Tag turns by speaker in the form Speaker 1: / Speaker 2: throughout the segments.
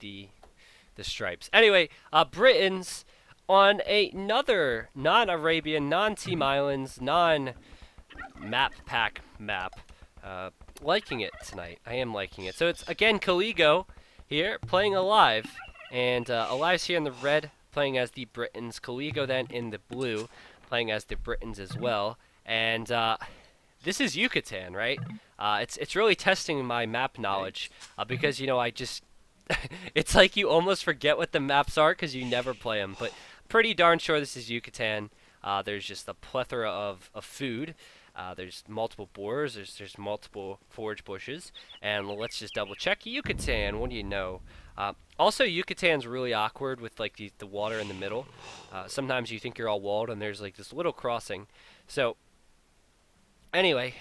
Speaker 1: the stripes. Anyway, Britons on another non-Arabian, non-Team Islands, non-map pack map. Liking it tonight. I am liking it. So it's again Caligo here playing Alive, and Alive's here in the red, playing as the Britons. Caligo then in the blue, playing as the Britons as well. And this is Yucatan, right? It's really testing my map knowledge because I just it's like you almost forget what the maps are because you never play them. But pretty darn sure this is Yucatan. There's just a plethora of food. There's multiple boars. There's multiple forage bushes. And let's just double check Yucatan. What do you know? Also, Yucatan's really awkward with like the water in the middle. Sometimes you think you're all walled and there's like this little crossing. So anyway,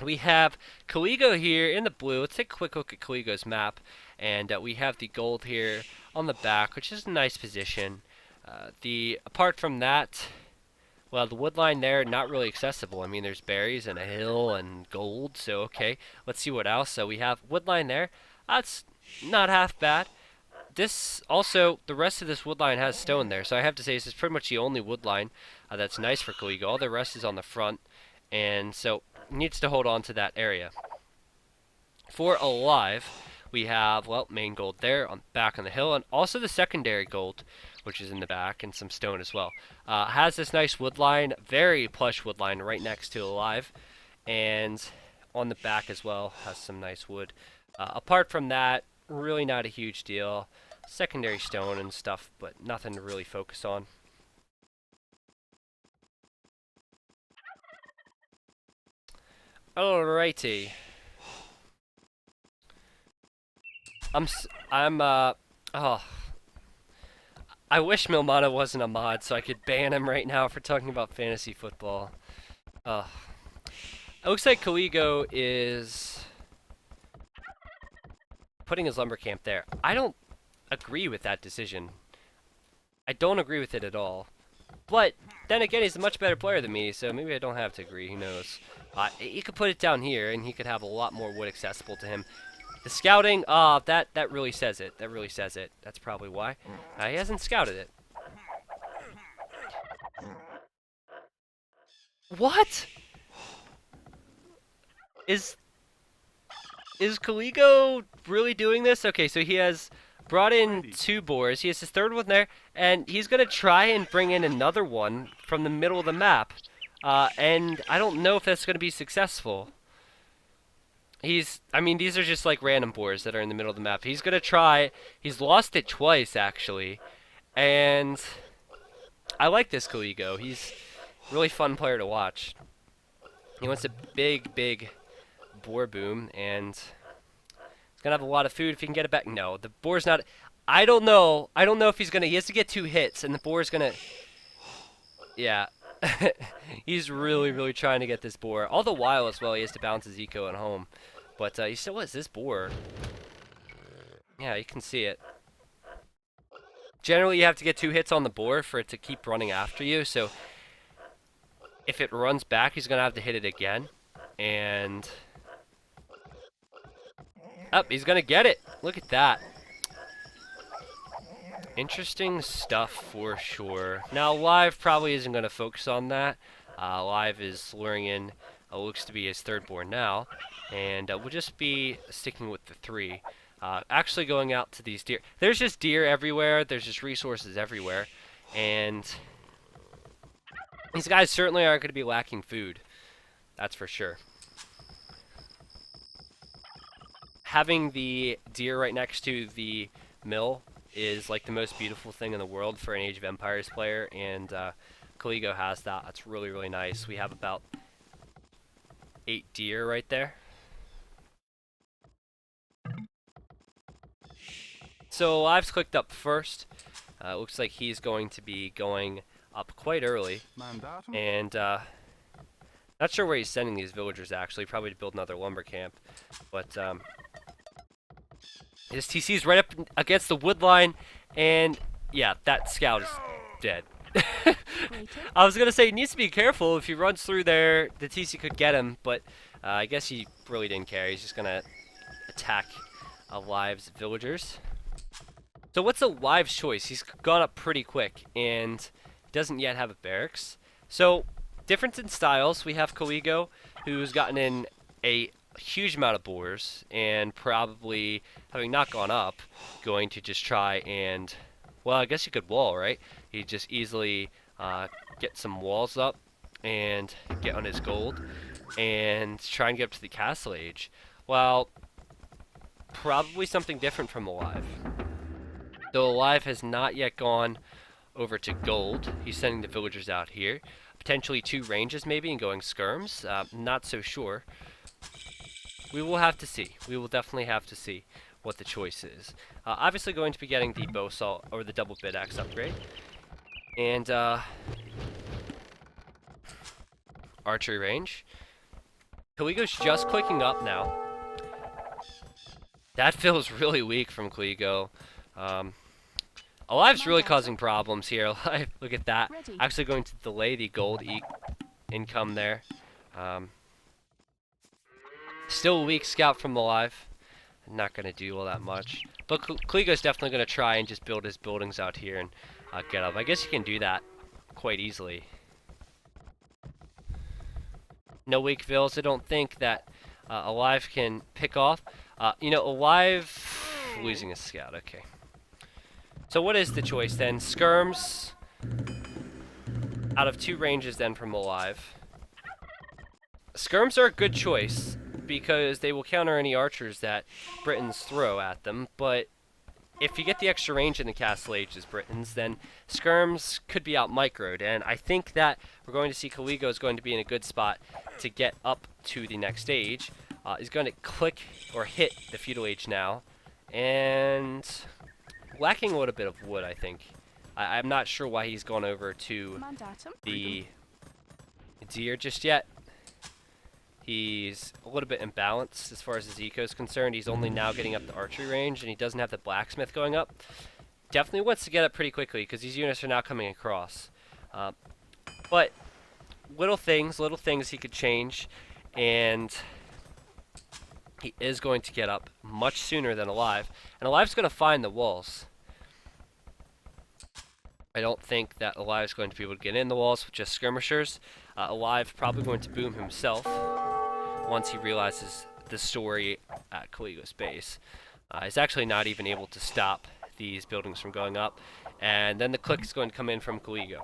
Speaker 1: we have Caligo here in the blue. Let's take a quick look at Caligo's map. And we have the gold here on the back, which is a nice position. Apart from that, well, the wood line there, not really accessible. I mean, there's berries and a hill and gold, so okay. Let's see what else. So we have wood line there. That's not half bad. This also, the rest of this wood line has stone there, so I have to say this is pretty much the only wood line that's nice for Caligo. All the rest is on the front, and so needs to hold on to that area. For Alive, we have, well, main gold there, back on the hill, and also the secondary gold, which is in the back, and some stone as well. Has this nice wood line, very plush wood line right next to Alive, and on the back as well has some nice wood. Apart from that, really not a huge deal. Secondary stone and stuff, but nothing to really focus on. Alrighty. Oh. I wish Milmana wasn't a mod so I could ban him right now for talking about fantasy football. It looks like Caligo is putting his lumber camp there. I don't agree with that decision. I don't agree with it at all. But then again, he's a much better player than me, so maybe I don't have to agree. Who knows? He could put it down here, and he could have a lot more wood accessible to him. The scouting, that really says it. That really says it. That's probably why. He hasn't scouted it. What? Is Caligo really doing this? Okay, so he has brought in 2 boars. He has his third one there, and he's going to try and bring in another one from the middle of the map. And I don't know if that's going to be successful. I mean, these are just like random boars that are in the middle of the map. He's going to try. He's lost it twice, actually. And I like this Caligo. He's a really fun player to watch. He wants a big, big boar boom, and he's going to have a lot of food if he can get it back. No, the boar's not. I don't know. I don't know if he's going to. He has to get 2 hits, and the boar's going to. Yeah. He's really, really trying to get this boar. All the while as well, he has to bounce his eco at home. But he still has this boar. Yeah, you can see it. Generally, you have to get 2 hits on the boar for it to keep running after you. So if it runs back, he's going to have to hit it again. And he's going to get it. Look at that. Interesting stuff for sure. Now, Live probably isn't going to focus on that. Live is luring in looks to be his third boar now. And we'll just be sticking with the 3. Actually going out to these deer. There's just deer everywhere. There's just resources everywhere. And these guys certainly aren't going to be lacking food. That's for sure. Having the deer right next to the mill is like the most beautiful thing in the world for an Age of Empires player, and Caligo has that. That's really, really nice. We have about 8 deer right there. So Live's clicked up first. Looks like he's going to be going up quite early, and not sure where he's sending these villagers actually. Probably to build another lumber camp, but his TC's right up against the wood line, and yeah, that scout is dead. I was gonna say he needs to be careful. If he runs through there, the TC could get him, but I guess he really didn't care. He's just gonna attack Alive's villagers. So what's Alive's choice? He's gone up pretty quick and doesn't yet have a barracks. So difference in styles. We have Caligo, who's gotten in a huge amount of boars and probably, having not gone up, going to just try and, well, I guess you could wall, right? He'd just easily get some walls up and get on his gold and try and get up to the castle age. Well, probably something different from Alive. Though Alive has not yet gone over to gold, he's sending the villagers out here. Potentially 2 ranges maybe and going skirms. Not so sure. We will have to see. We will definitely have to see what the choice is. Obviously going to be getting the bow saw or the double bit axe upgrade. And archery range. Caligo's just clicking up now. That feels really weak from Caligo. Alive's really causing problems here. Alive, look at that. Actually going to delay the gold income there. Still a weak scout from Alive. Not going to do all that much. But Caligo's definitely going to try and just build his buildings out here and get up. I guess you can do that quite easily. No weak vills. I don't think that Alive can pick off. You know, Alive losing a scout. Okay. So what is the choice then? Skirms out of 2 ranges then from Alive. Skirms are a good choice because they will counter any archers that Britons throw at them, but if you get the extra range in the castle age as Britons, then skirms could be out microed, and I think that we're going to see Caligo is going to be in a good spot to get up to the next stage. He's going to click or hit the feudal age now, and lacking a little bit of wood, I think. I'm not sure why he's gone over to the deer just yet. He's a little bit imbalanced as far as his eco is concerned. He's only now getting up the archery range, and he doesn't have the blacksmith going up. Definitely wants to get up pretty quickly because these units are now coming across. But little things he could change, and he is going to get up much sooner than Alive. And Alive's going to find the walls. I don't think that Alive's going to be able to get in the walls with just skirmishers. Alive probably going to boom himself once he realizes the story at Caligo's base. He's actually not even able to stop these buildings from going up. And then the click is going to come in from Caligo.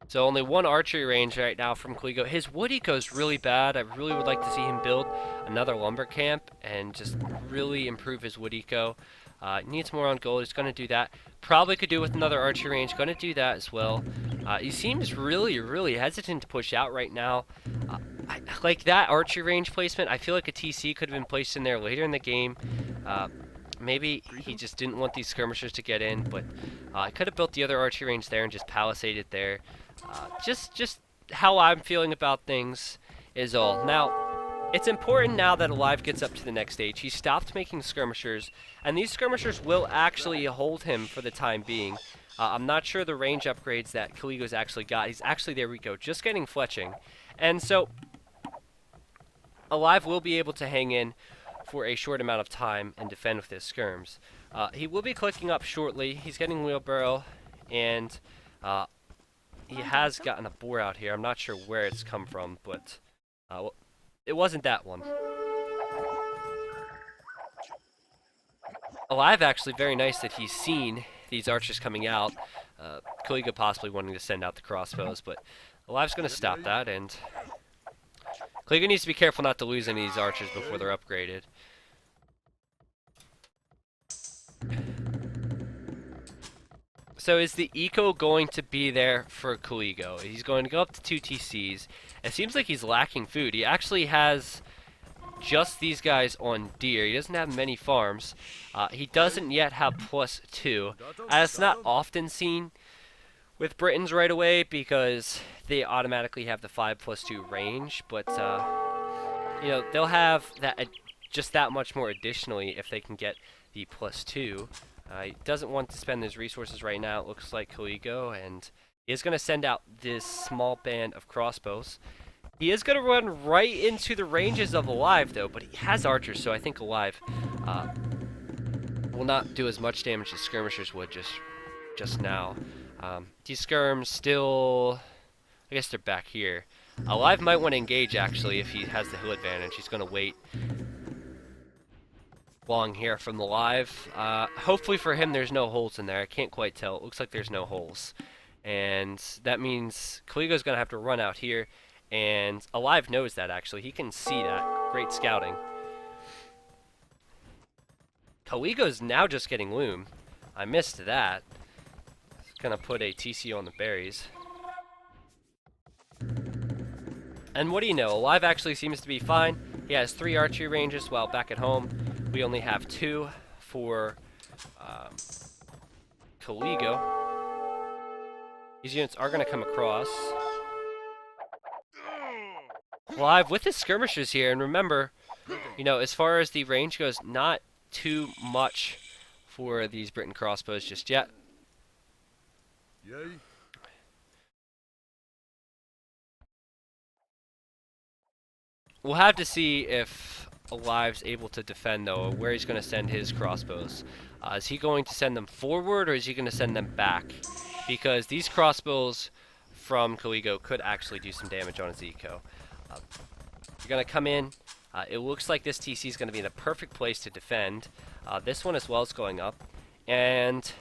Speaker 1: So only 1 archery range right now from Caligo. His wood eco is really bad. I really would like to see him build another lumber camp and just really improve his wood eco. Needs more on gold. He's going to do that. Probably could do with another archery range. Going to do that as well. He seems really hesitant to push out right now. Like that archery range placement, I feel like a TC could have been placed in there later in the game. Maybe he just didn't want these skirmishers to get in, but I could have built the other archery range there and just palisaded there. Just how I'm feeling about things is all. Now, it's important now that Alive gets up to the next stage. He stopped making skirmishers, and these skirmishers will actually hold him for the time being. I'm not sure the range upgrades that Caligo's actually got. He's actually, there we go, just getting fletching. And so, Alive will be able to hang in for a short amount of time and defend with his skirms. He will be clicking up shortly. He's getting wheelbarrow, and he has gotten a boar out here. I'm not sure where it's come from, but it wasn't that one. Alive, actually, very nice that he's seen these archers coming out. Caligo possibly wanting to send out the crossbows, but Alive's going to stop that, and Caligo needs to be careful not to lose any of these archers before they're upgraded. So is the eco going to be there for Caligo? He's going to go up to 2 TCs. It seems like he's lacking food. He actually has just these guys on deer. He doesn't have many farms. He doesn't yet have +2. It's not often seen with Britons right away because they automatically have the 5+2 range. But you know, they'll have that just that much more additionally if they can get the +2. He doesn't want to spend his resources right now, it looks like Caligo, and he is going to send out this small band of crossbows. He is going to run right into the ranges of Alive, though, but he has archers, so I think Alive will not do as much damage as skirmishers would just now. These skirms still, I guess they're back here. Alive might want to engage, actually, if he has the hill advantage. He's going to wait long here from the Alive. Hopefully for him there's no holes in there. I can't quite tell. It looks like there's no holes. And that means Caligo's going to have to run out here. And Alive knows that, actually. He can see that. Great scouting. Caligo's now just getting loom. I missed that. Gonna put a TC on the berries. And what do you know? Alive actually seems to be fine. He has 3 archery ranges, while back at home we only have 2 for Caligo. These units are gonna come across. Alive with his skirmishers here, and remember, you know, as far as the range goes, not too much for these Britain crossbows just yet.
Speaker 2: Yay.
Speaker 1: We'll have to see if Alive's able to defend, though, where he's going to send his crossbows. Is he going to send them forward, or is he going to send them back? Because these crossbows from Caligo could actually do some damage on his eco. You're going to come in. It looks like this TC is going to be in a perfect place to defend. This one as well is going up. And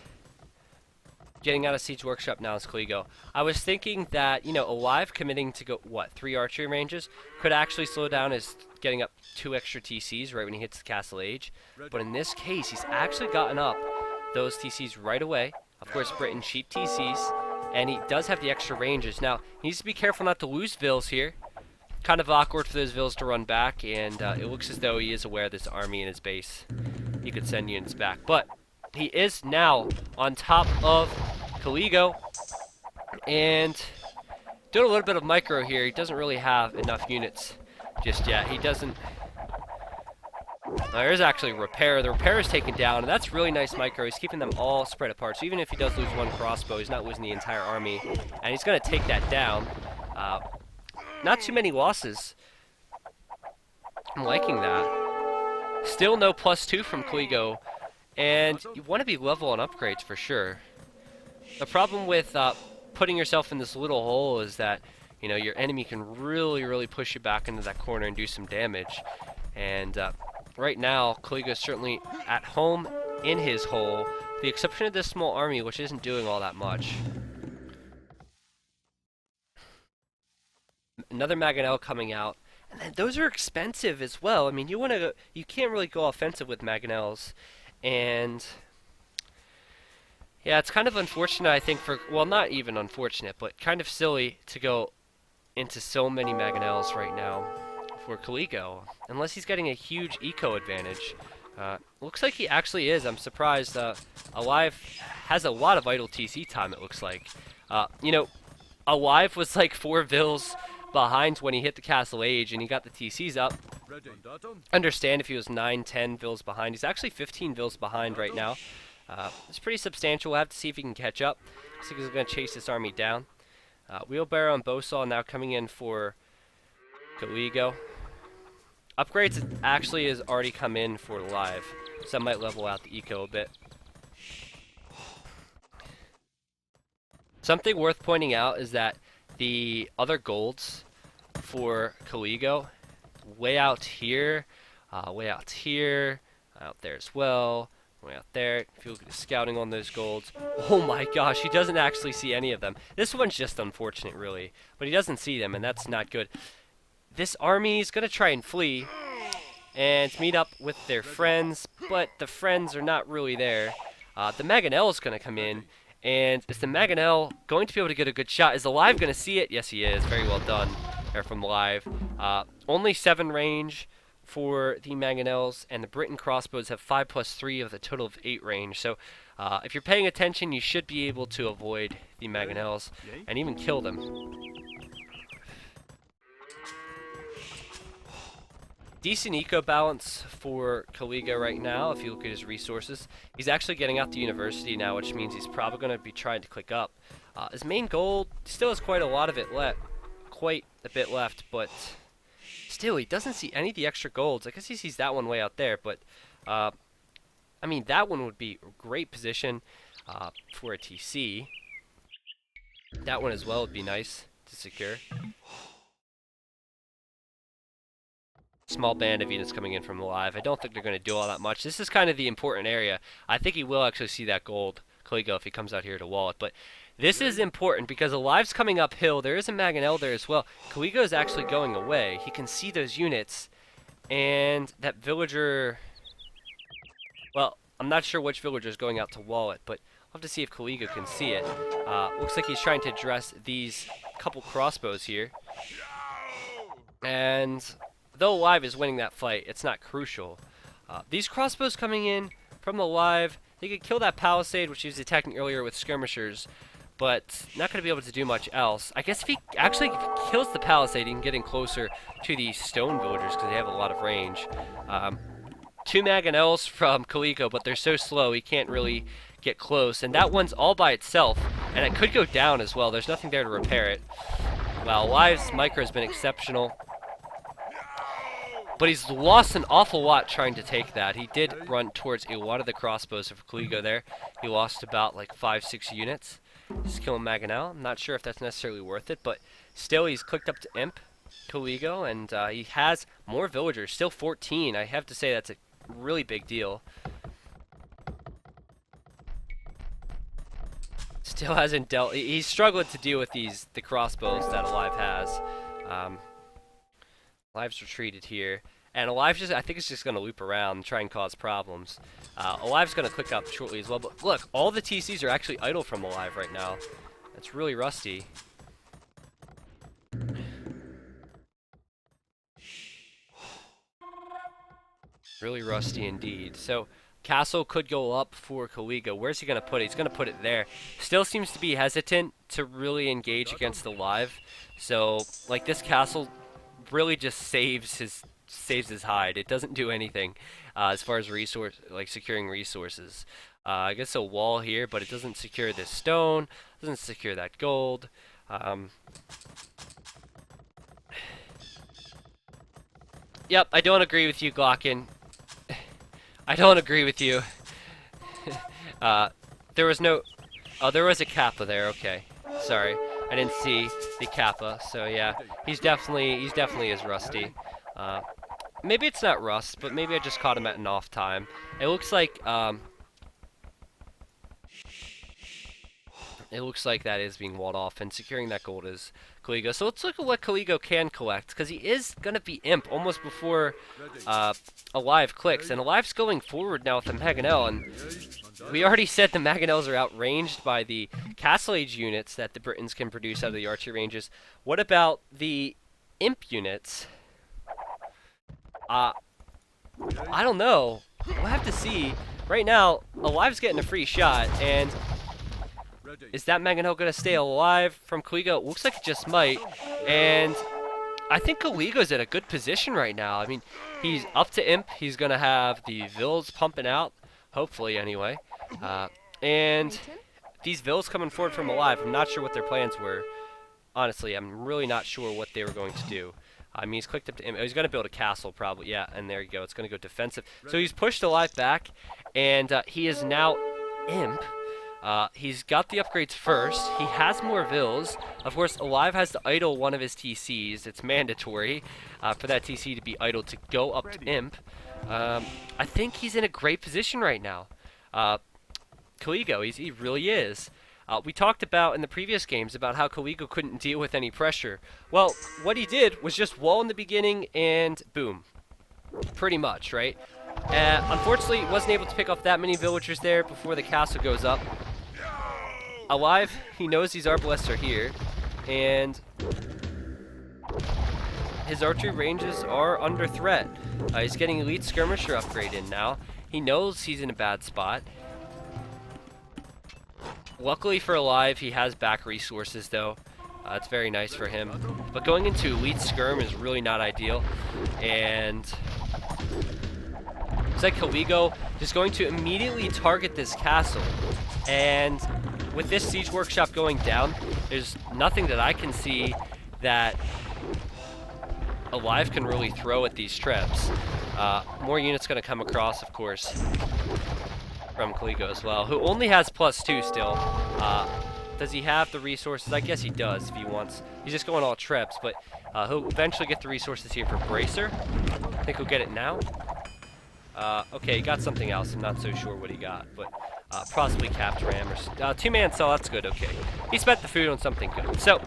Speaker 1: getting out of Siege Workshop now is Caligo. I was thinking that, you know, Alive committing to go, 3 archery ranges could actually slow down his getting up 2 extra TCs right when he hits the Castle Age. But in this case, he's actually gotten up those TCs right away. Of course, Britain cheap TCs, and he does have the extra ranges. Now, he needs to be careful not to lose Vills here. Kind of awkward for those Vills to run back, and it looks as though he is aware there's an army in his base. He could send units back. But he is now on top of Caligo, and doing a little bit of micro here. He doesn't really have enough units just yet. He doesn't. There's actually repair. The repair is taken down, and that's really nice micro. He's keeping them all spread apart. So even if he does lose 1 crossbow, he's not losing the entire army, and he's going to take that down. Not too many losses. I'm liking that. Still no +2 from Caligo, and you want to be level on upgrades for sure. The problem with putting yourself in this little hole is that, you know, your enemy can really push you back into that corner and do some damage. And right now, Caligo is certainly at home in his hole, with the exception of this small army, which isn't doing all that much. Another Mangonel coming out, and those are expensive as well. I mean, you can't really go offensive with Mangonels, and yeah, it's kind of unfortunate, I think, well, not even unfortunate, but kind of silly to go into so many Mangonels right now for Caligo, unless he's getting a huge eco advantage. Looks like he actually is. I'm surprised. Alive has a lot of idle TC time, it looks like. You know, Alive was like 4 Vills behind when he hit the Castle Age, and he got the TCs up. Understand if he was 9, 10 Vills behind. He's actually 15 Vills behind right now. It's pretty substantial. We'll have to see if he can catch up. Looks like he's going to chase this army down. Wheelbarrow and Bowsaw now coming in for Caligo. Upgrades actually has already come in for Alive, so that might level out the eco a bit. Something worth pointing out is that the other golds for Caligo, way out here, out there as well, way out there. If you look at the scouting on those golds, oh my gosh, he doesn't actually see any of them. This one's just unfortunate, really, but he doesn't see them, and that's not good. This army is going to try and flee and meet up with their friends, but the friends are not really there. The Mangonel is going to come in. And is the Mangonel going to be able to get a good shot? Is Alive going to see it? Yes, he is. Very well done there from Alive. Only 7 range for the Mangonels, and the Britain crossbows have 5+3 of a total of 8 range. So if you're paying attention, you should be able to avoid the Mangonels and even kill them. Decent eco balance for Caligo right now, if you look at his resources. He's actually getting out to university now, which means he's probably going to be trying to click up. His main goal still has quite a lot of it left, quite a bit left, but still, he doesn't see any of the extra golds. I guess he sees that one way out there, but I mean, that one would be a great position for a TC. That one as well would be nice to secure. Small band of units coming in from Alive. I don't think they're going to do all that much. This is kind of the important area. I think he will actually see that gold, Caligo, if he comes out here to wall it. But this is important because Alive's coming uphill. There is a Mangonel there as well. Caligo is actually going away. He can see those units. And that villager... Well, I'm not sure which villager is going out to wall it, but we'll have to see if Caligo can see it. Looks like he's trying to address these couple crossbows here. And though Alive is winning that fight, it's not crucial. These crossbows coming in from Alive, they could kill that palisade, which he was attacking earlier with skirmishers, but not going to be able to do much else. I guess if he kills the palisade, he can get in closer to these stone villagers because they have a lot of range. 2 Mangonels from Caligo, but they're so slow he can't really get close. And that one's all by itself, and it could go down as well. There's nothing there to repair it. Well, Alive's micro has been exceptional, but he's lost an awful lot trying to take that. He did run towards a lot of the crossbows of Caligo there. He lost about like 5-6 units. Just killing Mangonel. I'm not sure if that's necessarily worth it, but still he's clicked up to Imp Caligo, and he has more villagers. Still 14. I have to say that's a really big deal. Still hasn't dealt. He's struggled to deal with the crossbows that Alive has. Alive's retreated here, and Alive I think it's just going to loop around and try and cause problems. Alive's going to click up shortly as well, but look, all the TCs are actually idle from Alive right now. It's really rusty. Really rusty indeed. So castle could go up for Caligo. Where's he going to put it? He's going to put it there. Still seems to be hesitant to really engage against Alive. So like this castle really just saves his hide. It doesn't do anything as far as securing resources. I guess a wall here, but it doesn't secure this stone. Doesn't secure that gold. Yep, I don't agree with you, Glocken. I don't agree with you. There was no... Oh, there was a Kappa there. Okay. Sorry. I didn't see the Kappa. So, yeah. He's definitely is rusty. Maybe it's not rust, but maybe I just caught him at an off time. It looks like... It looks like that is being walled off, and securing that gold is Caligo. So let's look at what Caligo can collect, because he is going to be Imp almost before Alive clicks. And Alive's going forward now with the Mangonel, and we already said the Mangonels are outranged by the Castle Age units that the Britons can produce out of the archery ranges. What about the Imp units? I don't know. We'll have to see. Right now, Alive's getting a free shot, and... Is that Mangonel going to stay alive from Caligo? Looks like it just might. And I think Caligo's in a good position right now. I mean, he's up to Imp. He's going to have the Vills pumping out, hopefully anyway. And these Vills coming forward from Alive, I'm not sure what their plans were. Honestly, I'm really not sure what they were going to do. I mean, he's clicked up to Imp. He's going to build a castle probably. Yeah, and there you go. It's going to go defensive. So he's pushed Alive back, and he is now Imp. He's got the upgrades first. He has more Vills. Of course, Alive has to idle one of his TCs. It's mandatory for that TC to be idled to go up to Imp. I think he's in a great position right now. Caligo, he really is. We talked about in the previous games about how Caligo couldn't deal with any pressure. Well, what he did was just wall in the beginning and boom. Pretty much, right? Unfortunately, wasn't able to pick off that many villagers there before the castle goes up. Alive, he knows these arbalests are here, and his archery ranges are under threat. He's getting elite skirmisher upgrade in now. He knows he's in a bad spot. Luckily for Alive, he has back resources though. It's very nice for him. But going into Elite Skirm is really not ideal. And it's like Caligo is going to immediately target this castle. And with this Siege Workshop going down, there's nothing that I can see that Alive can really throw at these traps. More units going to come across, of course, from Caligo as well, who only has +2 still. Does he have the resources? I guess he does if he wants. He's just going all traps, but he'll eventually get the resources here for Bracer. I think he'll get it now. Okay, he got something else. I'm not so sure what he got, but possibly Capped Ram or 2-man cell. That's good. Okay, he spent the food on something good. So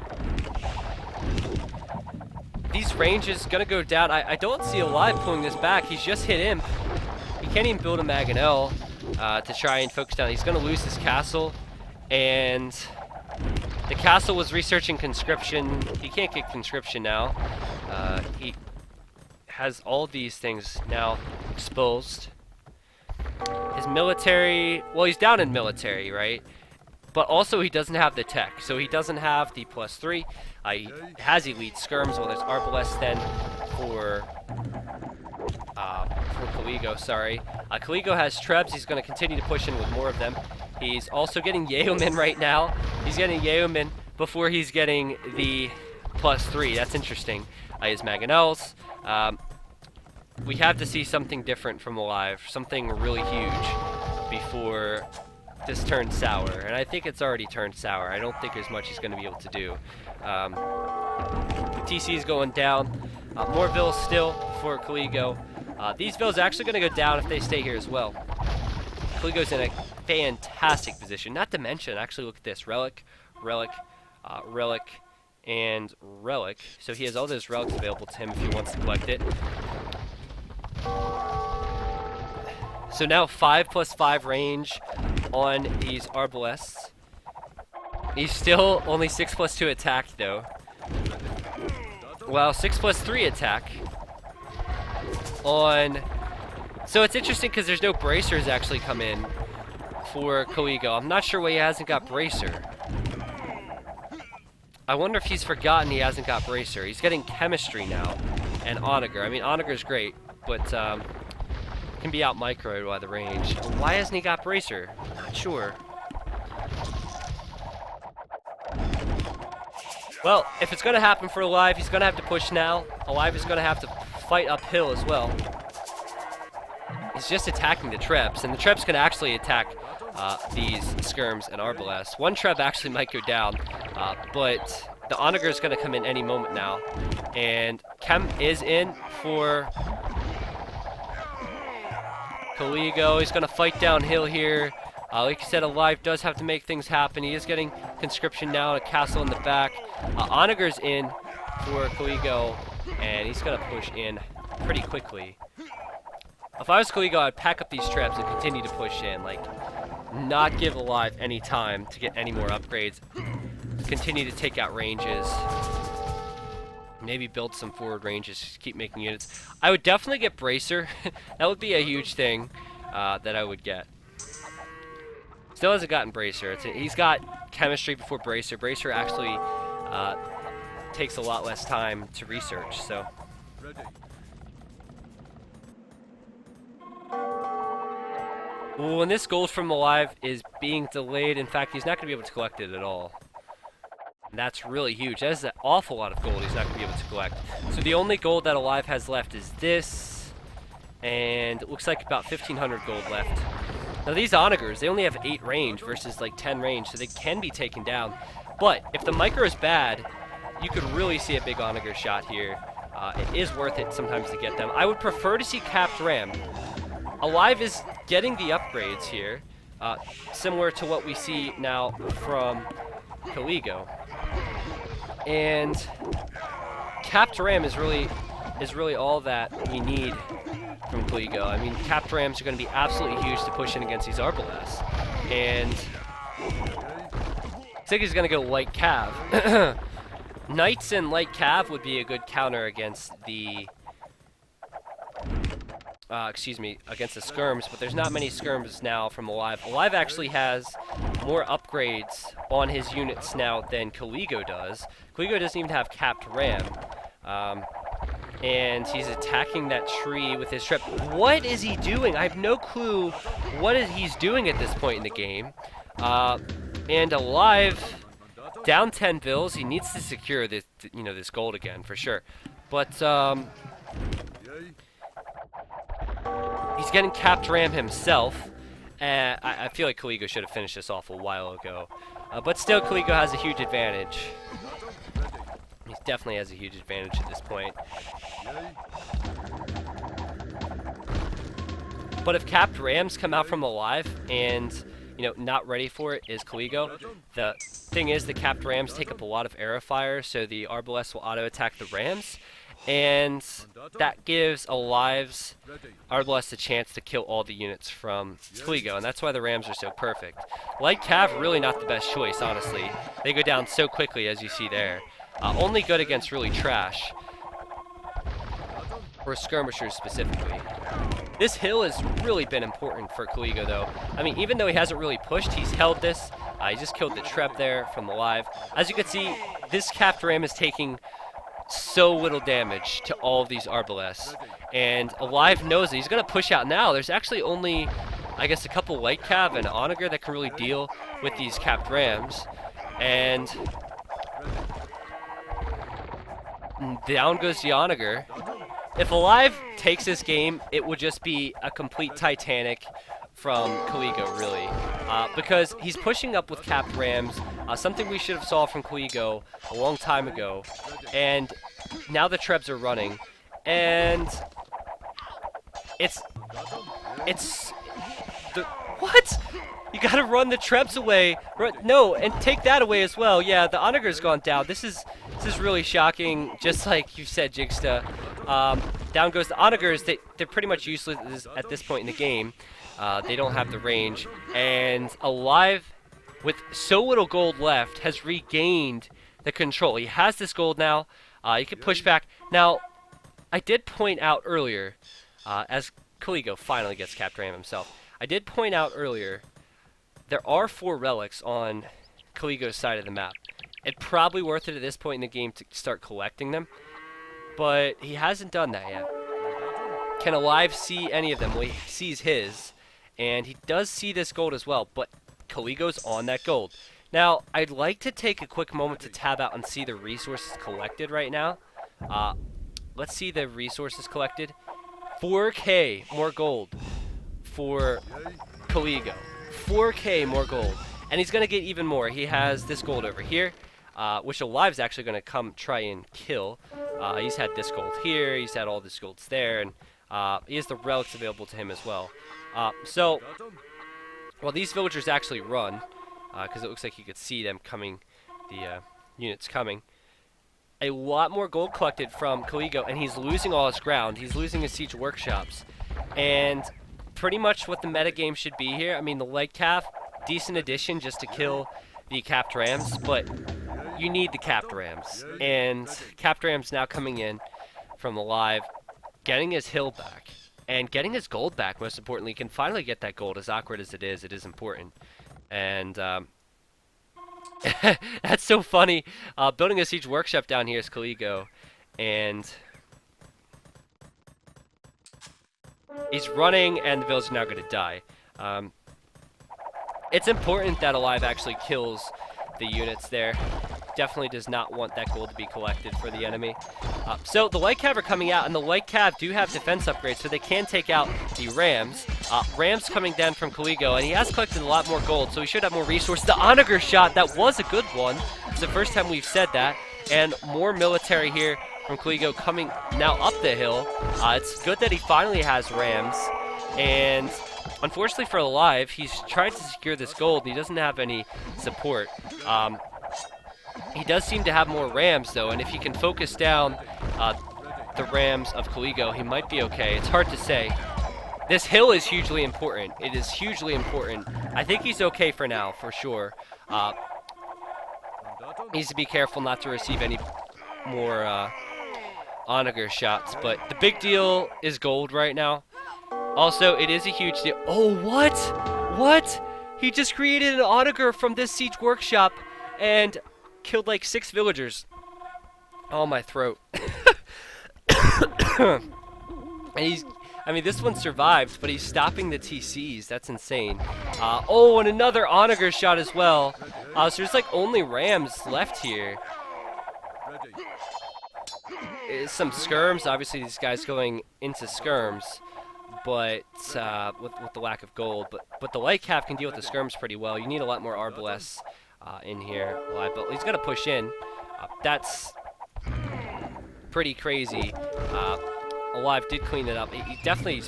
Speaker 1: these ranges gonna go down. I don't see Alive pulling this back. He's just hit Imp. He can't even build a Mangonel to try and focus down. He's gonna lose his castle, and the castle was researching conscription. He can't get conscription now. He has all these things now exposed. His military, well, he's down in military, right? But also he doesn't have the tech, so he doesn't have the +3. He has Elite Skirms. Well, there's Arbalest then for Caligo, sorry. Caligo has Trebs. He's going to continue to push in with more of them. He's also getting Yeoman right now. He's getting Yeoman before he's getting the +3. That's interesting. His Mangonels. We have to see something different from Alive, something really huge before this turns sour. And I think it's already turned sour. I don't think there's much he's going to be able to do. The TC is going down. More vills still for Caligo. These vills are actually going to go down if they stay here as well. Caligo's in a fantastic position. Not to mention, actually look at this. Relic, Relic, Relic, and Relic. So he has all those relics available to him if he wants to collect it. So now 5+5 range on these Arbalests. He's still only 6+2 attack though. Well, 6+3 attack on. So it's interesting because there's no bracers actually come in for Caligo. I'm not sure why he hasn't got bracer. I wonder if he's forgotten he hasn't got bracer. He's getting chemistry now and Onager. I mean, Onager's great, but can be out microed by the range. Why hasn't he got bracer? Not sure. Well, if it's going to happen for Alive, he's going to have to push now. Alive is going to have to fight uphill as well. He's just attacking the Trebs, and the Trebs can actually attack these Skirms and Arbalests. One Treb actually might go down, but the Onager is going to come in any moment now. And Chem is in for Caligo. He's going to fight downhill here. Like I said, Alive does have to make things happen. He is getting conscription now, a castle in the back. Onager's in for Caligo, and he's going to push in pretty quickly. If I was Caligo, I'd pack up these traps and continue to push in. Like, not give Alive any time to get any more upgrades. Continue to take out ranges. Maybe build some forward ranges, just keep making units. I would definitely get Bracer. That would be a huge thing that I would get. Still hasn't gotten Bracer. He's got chemistry before Bracer. Bracer actually takes a lot less time to research, so. Ooh, and this gold from Alive is being delayed. In fact, he's not going to be able to collect it at all. And that's really huge. That is an awful lot of gold he's not going to be able to collect. So the only gold that Alive has left is this. And it looks like about 1,500 gold left. Now these Onagers, they only have 8 range versus like 10 range, so they can be taken down. But if the micro is bad, you could really see a big Onager shot here. It is worth it sometimes to get them. I would prefer to see Capped Ram. Alive is getting the upgrades here, similar to what we see now from Caligo. And Capped Ram is really all that we need from Caligo. I mean, Capped Rams are going to be absolutely huge to push in against these Arbalests. And Ziggy's going to go Light Cav. Knights and Light Cav would be a good counter against the against the Skirms, but there's not many Skirms now from Alive. Alive actually has more upgrades on his units now than Caligo does. Caligo doesn't even have capped ram. And he's attacking that tree with his trip. What is he doing? I have no clue what he's doing at this point in the game. And alive, down 10 bills. He needs to secure this, this gold again for sure. But he's getting capped ram himself. I feel like Caligo should have finished this off a while ago. But still, Caligo has a huge advantage. He definitely has a huge advantage at this point. But if capped rams come out from alive and, not ready for it is Caligo, the thing is the capped rams take up a lot of arrow fire, so the Arbalest will auto-attack the rams. And that gives Alive's Arbalest a chance to kill all the units from Caligo, and that's why the rams are so perfect. Light Cav, really not the best choice, honestly. They go down so quickly, as you see there. Only good against really trash, or skirmishers specifically. This hill has really been important for Caligo, though. I mean, even though he hasn't really pushed, he's held this. He just killed the Treb there from Alive. As you can see, this capped ram is taking so little damage to all of these Arbalests. And Alive knows it. He's going to push out now. There's actually only, I guess, a couple Light Cav and Onager that can really deal with these capped rams. And down goes the Onager. If Alive takes this game, it would just be a complete Titanic from Caligo, really. Because he's pushing up with capped rams, something we should have saw from Caligo a long time ago. And now the Trebs are running. And what? You gotta run the Trebs away. No, and take that away as well. Yeah, the Onager's gone down. This is really shocking, just like you said, Jigsta. Down goes the Onagers. They're pretty much useless at this point in the game. They don't have the range. And Alive, with so little gold left, has regained the control. He has this gold now. He can push back. Now, I did point out earlier, as Caligo finally gets capped ram himself, I did point out earlier, there are 4 relics on Caligo's side of the map. It's probably worth it at this point in the game to start collecting them, but he hasn't done that yet. Can Alive see any of them? Well, he sees his, and he does see this gold as well, but Caligo's on that gold. Now, I'd like to take a quick moment to tab out and see the resources collected right now. Let's see the resources collected. 4K more gold for Caligo. 4K more gold. And he's going to get even more. He has this gold over here, which Alive's actually going to come try and kill. He's had this gold here. He's had all this golds there. And he has the relics available to him as well. So, while these villagers actually run, because it looks like you could see them coming, the units coming, a lot more gold collected from Caligo, and he's losing all his ground. He's losing his siege workshops. And pretty much what the metagame should be here. I mean, the Light Cav, decent addition just to kill the capped rams, but you need the capped rams. And capped rams now coming in from Alive, getting his hill back, and getting his gold back, most importantly. He can finally get that gold. As awkward as it is important. And that's so funny. Building a siege workshop down here is Caligo, and he's running, and the village's now going to die. It's important that Alive actually kills the units there. Definitely does not want that gold to be collected for the enemy. So the Light Cav are coming out, and the Light Cav do have defense upgrades, so they can take out the Rams. Rams coming down from Caligo, and he has collected a lot more gold, so he should have more resources. The Onager shot, that was a good one. It's the first time we've said that. And more military here from Caligo coming now up the hill. It's good that he finally has Rams. And unfortunately for Alive, he's trying to secure this gold, and he doesn't have any support. He does seem to have more Rams, though, and if he can focus down the Rams of Caligo, he might be okay. It's hard to say. This hill is hugely important. It is hugely important. I think he's okay for now, for sure. Needs to be careful not to receive any more Onager shots, but the big deal is gold right now. Also, it is a huge deal. Oh, what? What? He just created an auditor from this siege workshop and killed like 6 villagers. Oh, my throat. And I mean, this one survived, but he's stopping the TCs. That's insane. Oh, and another onager shot as well. So there's like only rams left here. Some skirms. Obviously, these guys going into skirms, but with the lack of gold. But the light cap can deal with the skirms pretty well. You need a lot more arbalests in here. But he's got to push in. That's pretty crazy. Alive did clean it up. He definitely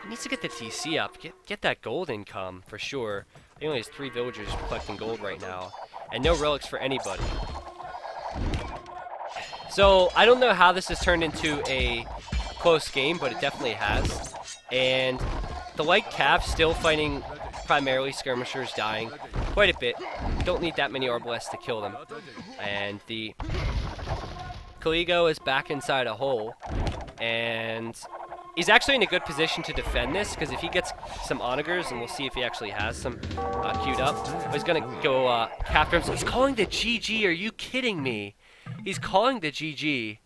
Speaker 1: needs to get the TC up. Get that gold income for sure. He only has 3 villagers collecting gold right now, and no relics for anybody. So I don't know how this has turned into a close game, but it definitely has. And the light cap still fighting primarily skirmishers, dying quite a bit. Don't need that many arbalests to kill them. And the Caligo is back inside a hole, and he's actually in a good position to defend this, because if he gets some onagers, and we'll see if he actually has some queued up, he's going to go capture him. So he's calling the GG. Are you kidding me? He's calling the GG.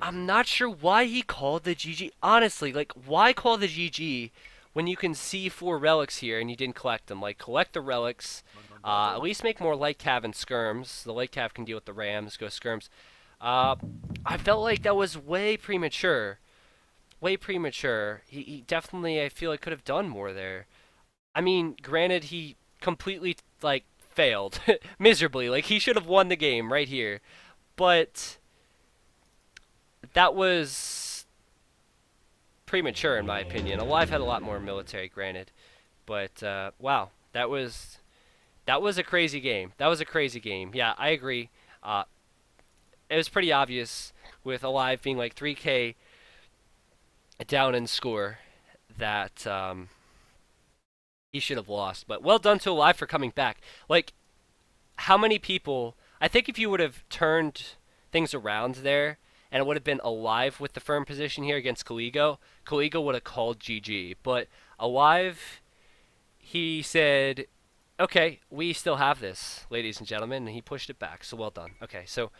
Speaker 1: I'm not sure why he called the GG. Honestly, like, why call the GG when you can see 4 relics here and you didn't collect them? Like, collect the relics. At least make more light cav and skirms. The light cav can deal with the rams, go skirms. I felt like that was way premature. Way premature. He definitely, I feel like, could have done more there. I mean, granted, he completely, like, failed. Miserably. Like, he should have won the game right here. But that was premature, in my opinion. Alive had a lot more military, granted. But, wow. That was a crazy game. That was a crazy game. Yeah, I agree. It was pretty obvious with Alive being like 3K down in score that he should have lost. But well done to Alive for coming back. Like, how many people... I think if you would have turned things around there, and it would have been Alive with the firm position here against Caligo, Caligo would have called GG. But Alive, he said... Okay, we still have this, ladies and gentlemen, and he pushed it back, so well done. Okay, so